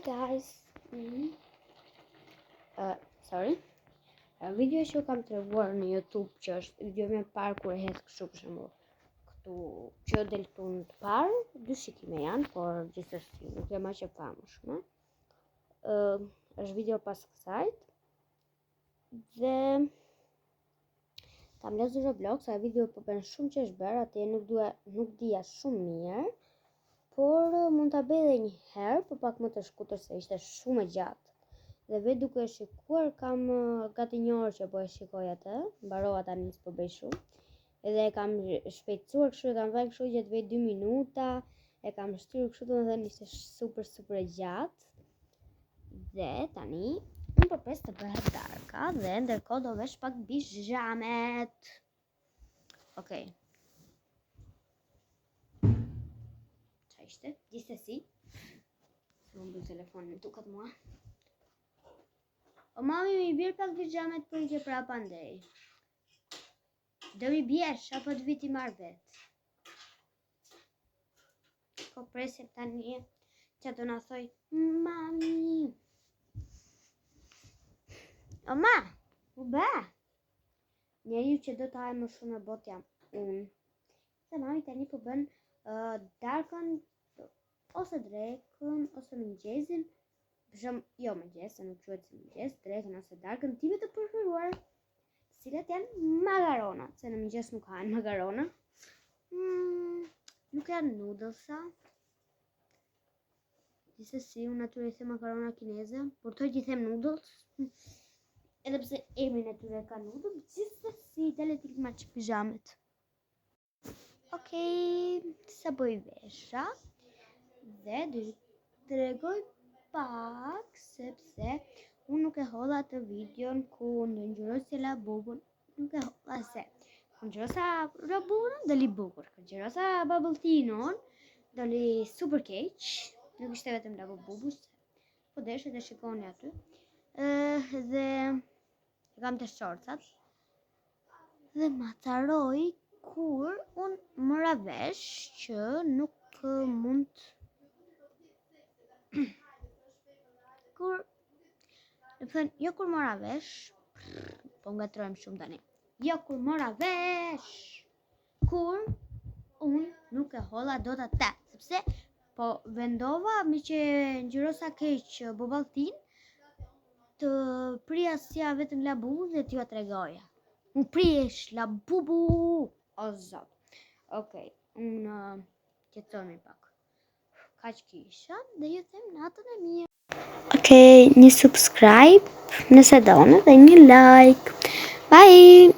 guys. Sorry. Video që kam treguar në YouTube që është video me parë kur e hedh kështu për shembull. Këtu që del këtu në të parë, dy shikime janë, por gjithsesi nuk jam aq e famshme. Është video pas kësaj. Dhe kam lezur Roblox, a video po bën shumë që është bërë, atje nuk dija shumë mirë, por mund ta bëj edhe një herë, por pak më të shkutër se ishte shumë e gjatë. Dhe vetë duke e shikuar kam gati një orë që po e shikoj atë, mbarova tani s'po bëj shumë. Edhe e kam shpejtësuar kështu, e kam vënë kështu që të vej 2 minuta, e kam shtyrë kështu, domethënë ishte super e gjatë. Dhe tani unë po pres të bëhet darka dhe ndërkohë do vesh pak bijamet. Okej. Qa ishte? Gjithsesi. Se unë bëj telefonin duket mua. O mami, mi bjerë pak bijamet për i ke prapa ndej. Do mi bjesh, apo të viti marrë vetë. Po presim tani që do na thoj, mami. O ma, u bë? Njeriu që do të hajë më shumë në botë jam unë. Se mami tani po bën darkën, ose drekën, ose mëngjesin. Jo mëngjes, nuk quhet si mëngjes, drekën ose darkën time të preferuar, cilat janë makarona, se në mëngjes nuk hahen makarona. Nuk janë nudelsa. Gjithsesi, unë atyre i them makarona kineze, por të i them noodles. Edhe pse emrin e tyre ka noodles, gjithsesi dalet i ma që pijamet. Okej, sa po i vesha, dhe do të tregoj pak, sepse unë nuk e hodha atë videon ku në ngjyrosa la bubun, nuk e hodha se ngjyrosa robun doli bukur, ngjyrosa bubble tea-on doli super keq, nuk ishte vetëm la bubus, po deshe të shikoni aty. Dhe kam të shorcat dhe ma caroj kur unë mora vesh që nuk mund jo kur mora vesh, po ngatrojmë shumë tani. Jo kur mora vesh, kur unë nuk e hodha dot atë, sepse po vendova me që ngjyrosa keq buballtin të prija sja vetëm la bubu dhe t'ju tregoja. Unë prijesh la bubu, o zot. Okej, unë qetësoni pak. Kaq kisha dhe ju them natën e mirë. Okej, një subscribe nëse doni dhe një like. Bye!